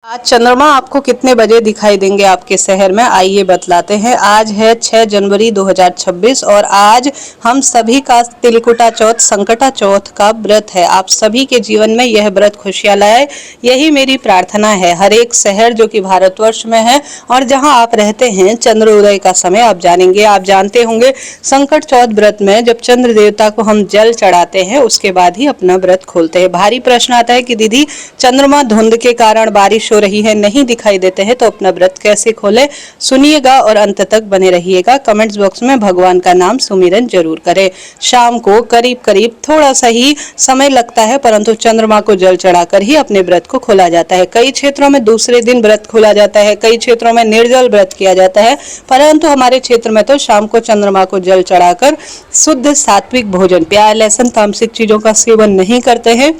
आज चंद्रमा आपको कितने बजे दिखाई देंगे आपके शहर में, आइए बतलाते हैं। आज है 6 जनवरी 2026 और आज हम सभी का तिलकुटा चौथ संकटा चौथ का व्रत है। आप सभी के जीवन में यह व्रत खुशियां लाए, यही मेरी प्रार्थना है। हर एक शहर जो कि भारतवर्ष में है और जहां आप रहते हैं, चंद्रोदय का समय आप जानेंगे। आप जानते होंगे संकट चौथ व्रत में जब चंद्र देवता को हम जल चढ़ाते हैं उसके बाद ही अपना व्रत खोलते हैं। भारी प्रश्न आता है कि दीदी चंद्रमा धुंध के कारण बारिश हो रही है, नहीं दिखाई देते हैं, तो अपना व्रत कैसे खोले? सुनिएगा और अंत तक बने रहिएगा। कमेंट्स बॉक्स में भगवान का नाम सुमिरन जरूर करें। शाम को करीब करीब थोड़ा सा ही समय लगता है, परंतु चंद्रमा को जल चढ़ाकर ही अपने व्रत को खोला जाता है। कई क्षेत्रों में दूसरे दिन व्रत खोला जाता है, कई क्षेत्रों में निर्जल व्रत किया जाता है, परंतु हमारे क्षेत्र में तो शाम को चंद्रमा को जल चढ़ाकर शुद्ध सात्विक भोजन, प्याज लहसुन तामसिक चीजों का सेवन नहीं करते हैं।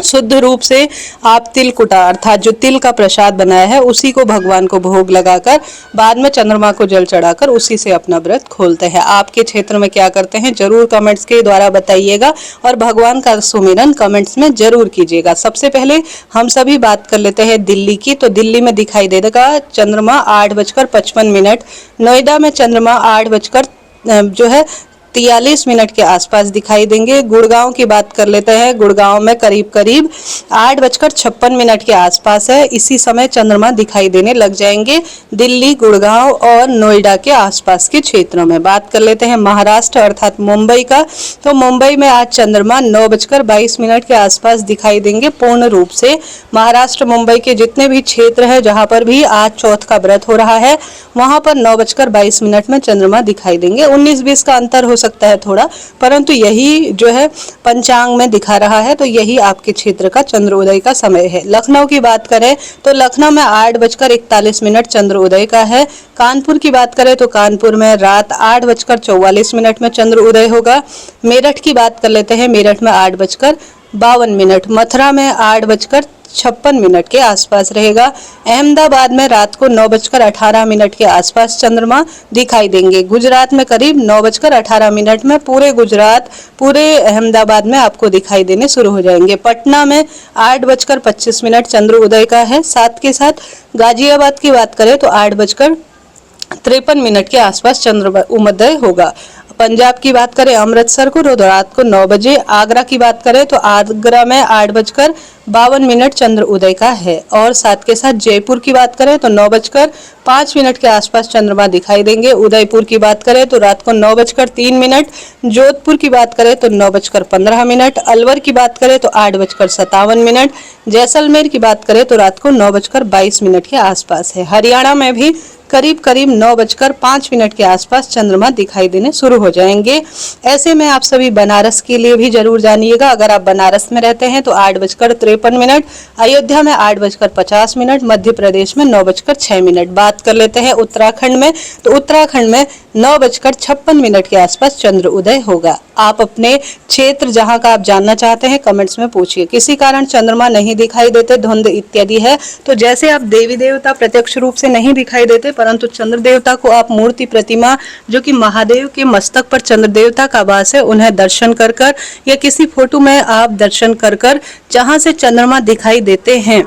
शुद्ध रूप से आप तिलकुटा अर्थात जो तिल का प्रसाद बनाया है उसी को भगवान को भोग लगाकर बाद में चंद्रमा को जल चढ़ाकर उसी से अपना व्रत खोलते हैं। आपके क्षेत्र में क्या करते हैं जरूर कमेंट्स के द्वारा बताइएगा और भगवान का सुमिरन कमेंट्स में जरूर कीजिएगा। सबसे पहले हम सभी बात कर लेते हैं दिल्ली की। तो दिल्ली में दिखाई देगा चंद्रमा 8:55। नोएडा में चंद्रमा 8:43 के आसपास दिखाई देंगे। गुड़गांव की बात कर लेते हैं। गुड़गांव में करीब करीब 8:56 के आसपास है, इसी समय चंद्रमा दिखाई देने लग जाएंगे दिल्ली, गुड़गांव और नोएडा के आसपास के क्षेत्रों में। बात कर लेते हैं महाराष्ट्र अर्थात मुंबई का। तो मुंबई में आज चंद्रमा 9:22 के आसपास दिखाई देंगे पूर्ण रूप से। महाराष्ट्र मुंबई के जितने भी क्षेत्र है जहां पर भी आज चौथ का व्रत हो रहा है वहां पर 9:22 में चंद्रमा दिखाई देंगे। 19-20 का अंतर हो सकता है थोड़ा, परंतु यही जो है पंचांग में दिखा रहा है, तो यही आपके क्षेत्र का चंद्रोदय का समय है। लखनऊ की बात करें तो लखनऊ में 8:41 चंद्रोदय का है। कानपुर की बात करें तो कानपुर में रात 8:44 में चंद्रोदय होगा। मेरठ की बात कर लेते हैं, मेरठ में 8:52। मथुरा में 8:56 के आसपास रहेगा। अहमदाबाद में रात को 9:18 के आसपास चंद्रमा दिखाई देंगे। गुजरात में करीब 9:18 में पूरे गुजरात, पूरे अहमदाबाद में आपको दिखाई देने शुरू हो जाएंगे। पटना में 8:25 चंद्र उदय का है। साथ के साथ गाजियाबाद की बात करें तो 8:53 के आसपास चंद्र उदय होगा। पंजाब की बात करें अमृतसर को तो रात को 9 बजे। आगरा की बात करें तो आगरा में 8:52 चंद्र उदय का है। और साथ के साथ जयपुर की बात करें तो 9:05 के आसपास चंद्रमा दिखाई देंगे। उदयपुर की बात करें तो रात को 9:03। जोधपुर की बात करें तो 9:15। अलवर की बात करें तो 8:57। जैसलमेर की बात करें तो रात को 9:22 के आसपास है। हरियाणा में भी करीब करीब 9:05 के आसपास चंद्रमा दिखाई देने शुरू हो जाएंगे। ऐसे में आप सभी बनारस के लिए भी जरूर जानिएगा। अगर आप बनारस में रहते हैं तो 8:53। अयोध्या में 8:50। मध्य प्रदेश में 9:06। बात कर लेते हैं उत्तराखंड में, तो उत्तराखंड में 9:56 के आसपास चंद्र उदय होगा। आप अपने क्षेत्र जहां का आप जानना चाहते हैं कमेंट्स में पूछिए। किसी कारण चंद्रमा नहीं दिखाई देते, धुंध इत्यादि है, तो जैसे आप देवी देवता प्रत्यक्ष रूप से नहीं दिखाई देते, परंतु चंद्र देवता को आप मूर्ति प्रतिमा जो कि महादेव के मस्तक पर चंद्र देवता का वास है उन्हें दर्शन कर कर या किसी फोटो में आप दर्शन कर कर जहां से चंद्रमा दिखाई देते हैं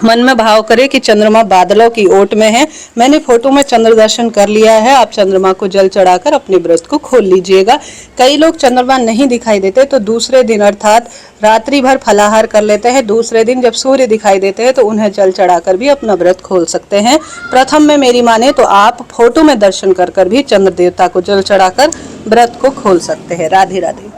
मन में भाव करें कि चंद्रमा बादलों की ओट में है, मैंने फोटो में चंद्र दर्शन कर लिया है, आप चंद्रमा को जल चढ़ाकर अपने व्रत को खोल लीजिएगा। कई लोग चंद्रमा नहीं दिखाई देते तो दूसरे दिन अर्थात रात्रि भर फलाहार कर लेते हैं, दूसरे दिन जब सूर्य दिखाई देते हैं तो उन्हें जल चढ़ाकर भी अपना व्रत खोल सकते हैं। प्रथम में मेरी माने तो आप फोटो में दर्शन कर कर भी चंद्र देवता को जल चढ़ाकर व्रत को खोल सकते हैं। राधे राधे।